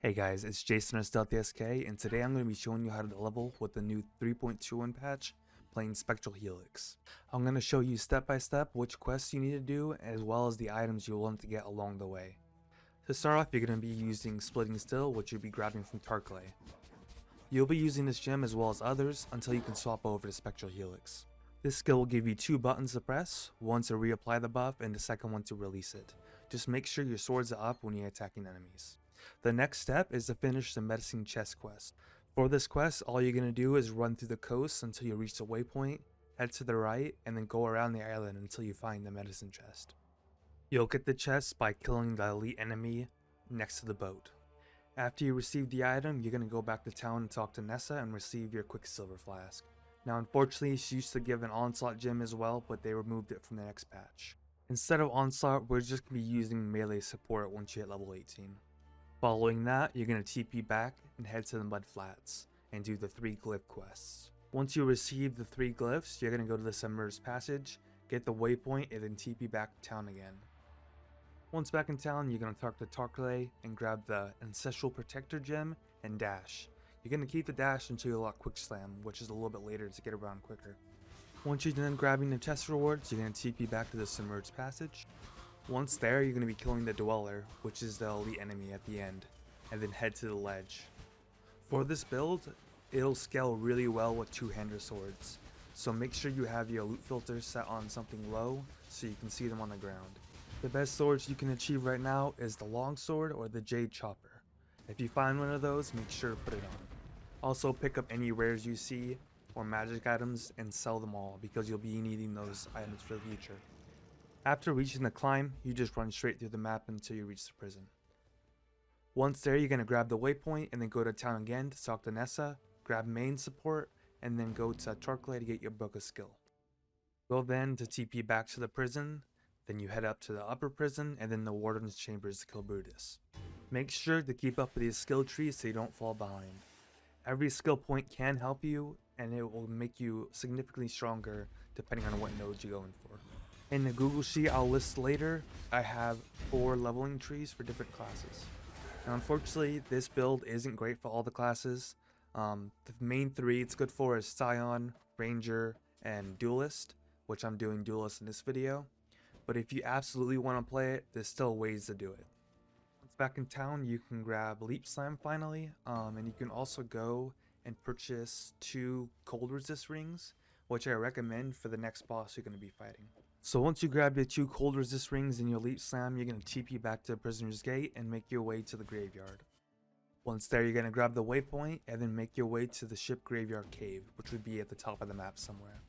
Hey guys, it's Jason or StealthySK, and today I'm going to be showing you how to level with the new 3.21 patch playing Spectral Helix. I'm going to show you step by step which quests you need to do as well as the items you'll want to get along the way. To start off, you're going to be using Splitting Still, which you'll be grabbing from Tarkley. You'll be using this gem as well as others until you can swap over to Spectral Helix. This skill will give you two buttons to press, one to reapply the buff and the second one to release it. Just make sure your swords are up when you're attacking enemies. The next step is to finish the medicine chest quest. For this quest, all you're going to do is run through the coast until you reach the waypoint, head to the right, and then go around the island until you find the medicine chest. You'll get the chest by killing the elite enemy next to the boat. After you receive the item, you're going to go back to town and talk to Nessa and receive your Quicksilver Flask. Now unfortunately, she used to give an Onslaught gem as well, but they removed it from the next patch. Instead of Onslaught, we're just going to be using melee support once you hit level 18. Following that, you're going to TP back and head to the Mud Flats and do the 3 glyph quests. Once you receive the 3 glyphs, you're going to go to the Submerged Passage, get the waypoint, and then TP back to town again. Once back in town, you're going to talk to Tarkley and grab the Ancestral Protector gem and dash. You're going to keep the dash until you unlock Quick Slam, which is a little bit later to get around quicker. Once you're done grabbing the chest rewards, you're going to TP back to the Submerged Passage. Once there, you're going to be killing the Dweller, which is the elite enemy at the end, and then head to the ledge. For this build, it'll scale really well with two-hander swords, so make sure you have your loot filter set on something low so you can see them on the ground. The best swords you can achieve right now is the longsword or the jade chopper. If you find one of those, make sure to put it on. Also pick up any rares you see or magic items and sell them all because you'll be needing those items for the future. After reaching the climb, you just run straight through the map until you reach the prison. Once there, you're going to grab the waypoint and then go to town again to talk to Nessa, grab main support, and then go to Tarkley to get your book of skill. Go then to TP back to the prison, then you head up to the upper prison and then the warden's chambers to kill Brutus. Make sure to keep up with these skill trees so you don't fall behind. Every skill point can help you and it will make you significantly stronger depending on what nodes you're going for. In the Google Sheet I'll list later, I have 4 leveling trees for different classes. Now unfortunately, this build isn't great for all the classes. The main 3 it's good for is Scion, Ranger, and Duelist, which I'm doing Duelist in this video. But if you absolutely want to play it, there's still ways to do it. Once back in town, you can grab Leap Slam finally, and you can also go and purchase 2 cold resist rings, which I recommend for the next boss you're going to be fighting. So once you grab your 2 cold resist rings and your leap slam, you're going to TP back to the prisoner's gate and make your way to the graveyard. Once there, you're going to grab the waypoint and then make your way to the ship graveyard cave, which would be at the top of the map somewhere.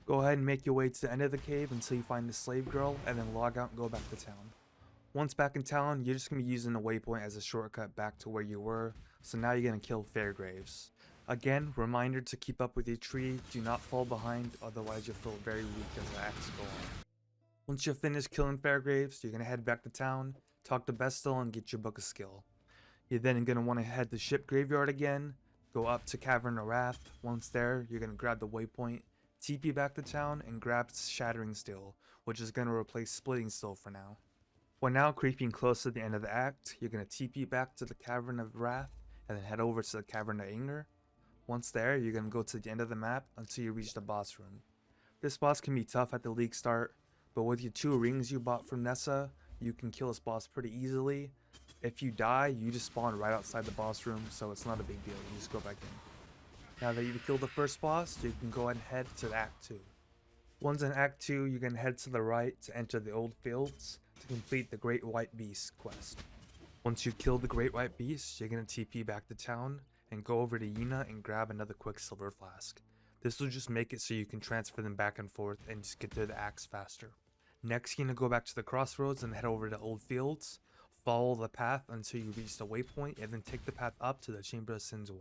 Go ahead and make your way to the end of the cave until you find the slave girl and then log out and go back to town. Once back in town, you're just going to be using the waypoint as a shortcut back to where you were, so now you're going to kill Fairgraves. Again, reminder to keep up with your tree, do not fall behind, otherwise you'll feel very weak as the axe go on. Once you're finished killing Fairgraves, you're going to head back to town, talk to Bestel and get your book of skill. You're then going to want to head to ship graveyard again, go up to Cavern of Wrath. Once there, you're going to grab the waypoint, TP back to town and grab Shattering Steel, which is going to replace Splitting Steel for now. We're now creeping close to the end of the act. You're going to TP back to the Cavern of Wrath and then head over to the Cavern of Anger. Once there, you're going to go to the end of the map until you reach the boss room. This boss can be tough at the league start, but with your 2 rings you bought from Nessa, you can kill this boss pretty easily. If you die, you just spawn right outside the boss room, so it's not a big deal, you just go back in. Now that you've killed the first boss, you can go ahead and head to Act 2. Once in Act 2, you can head to the right to enter the Old Fields to complete the Great White Beast quest. Once you kill the Great White Beast, you're going to TP back to town and go over to Yuna and grab another Quicksilver Flask. This will just make it so you can transfer them back and forth and just get to the axe faster. Next, you're going to go back to the crossroads and head over to Old Fields. Follow the path until you reach the waypoint and then take the path up to the Chamber of Sins 1.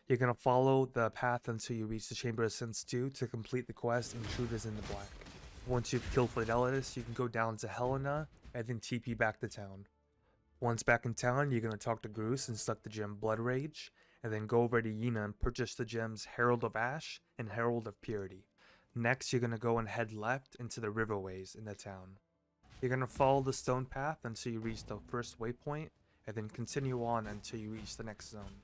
You're going to follow the path until you reach the Chamber of Sins 2 to complete the quest Intruders in the Black. Once you've killed Fidelitas, you can go down to Helena and then TP back to town. Once back in town, you're going to talk to Groose and suck the gem Blood Rage, and then go over to Yuna and purchase the gems Herald of Ash and Herald of Purity. Next, you're going to go and head left into the riverways in the town. You're going to follow the stone path until you reach the first waypoint, and then continue on until you reach the next zone.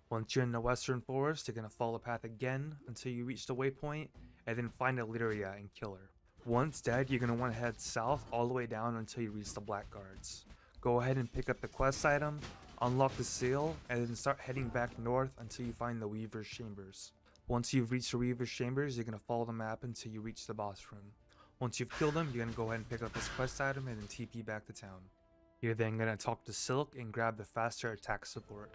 Once you're in the western forest, you're going to follow the path again until you reach the waypoint, and then find Illyria and kill her. Once dead, you're going to want to head south all the way down until you reach the Blackguards. Go ahead and pick up the quest item, unlock the seal, and then start heading back north until you find the Weaver's Chambers. Once you've reached the Weaver's Chambers, you're going to follow the map until you reach the boss room. Once you've killed him, you're going to go ahead and pick up this quest item and then TP back to town. You're then going to talk to Silk and grab the faster attack support.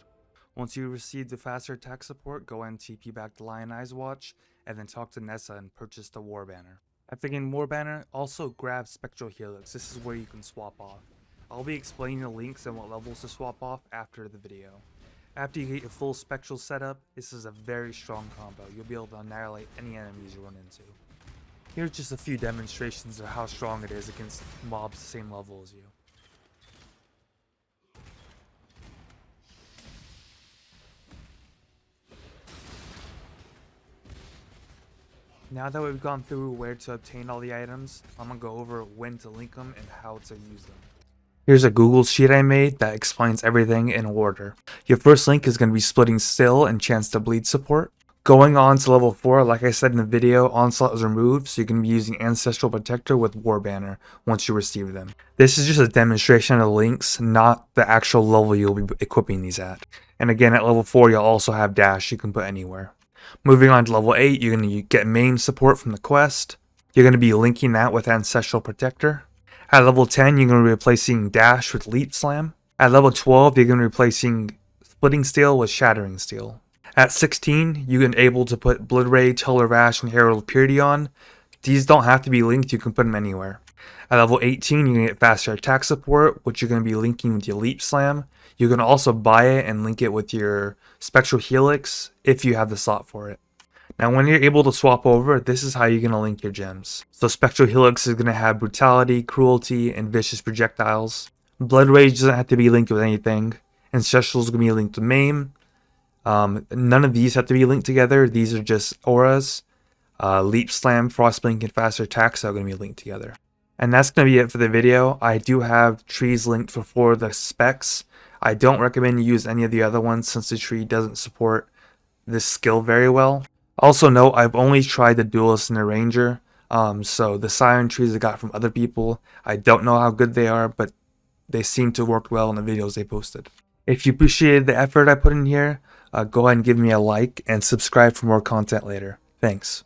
Once you receive the faster attack support, go ahead and TP back to Lion Eyes Watch, and then talk to Nessa and purchase the War Banner. After getting War Banner, also grab Spectral Helix. This is where you can swap off. I'll be explaining the links and what levels to swap off after the video. After you get your full Spectral setup, this is a very strong combo. You'll be able to annihilate any enemies you run into. Here's just a few demonstrations of how strong it is against mobs the same level as you. Now that we've gone through where to obtain all the items, I'm going to go over when to link them and how to use them. Here's a Google sheet I made that explains everything in order. Your first link is going to be splitting Still and Chance to Bleed support. Going on to level 4, like I said in the video, Onslaught is removed, so you can be using Ancestral Protector with War Banner once you receive them. This is just a demonstration of the links, not the actual level you'll be equipping these at. And again, at level 4, you'll also have Dash you can put anywhere. Moving on to level 8, you're going to get main support from the quest. You're going to be linking that with Ancestral Protector. At level 10, you're going to be replacing Dash with Leap Slam. At level 12, you're going to be replacing Splitting Steel with Shattering Steel. At 16, you're able to put Blood Rage, Hella Rash, and Herald of Purity on. These don't have to be linked, you can put them anywhere. At level 18, you're going to get faster attack support, which you're going to be linking with your Leap Slam. You can also buy it and link it with your Spectral Helix if you have the slot for it. Now when you're able to swap over, this is how you're going to link your gems. So Spectral Helix is going to have Brutality, Cruelty, and Vicious Projectiles. Blood Rage doesn't have to be linked with anything. Ancestral is going to be linked to Maim. None of these have to be linked together. These are just auras. Leap Slam, Frostblink, and Faster Attacks are going to be linked together. And that's going to be it for the video. I do have trees linked for 4 of the specs. I don't recommend you use any of the other ones since the tree doesn't support this skill very well. Also note, I've only tried the Duelist and the Ranger. So the Siren trees I got from other people, I don't know how good they are, but they seem to work well in the videos they posted. If you appreciated the effort I put in here, go ahead and give me a like and subscribe for more content later. Thanks.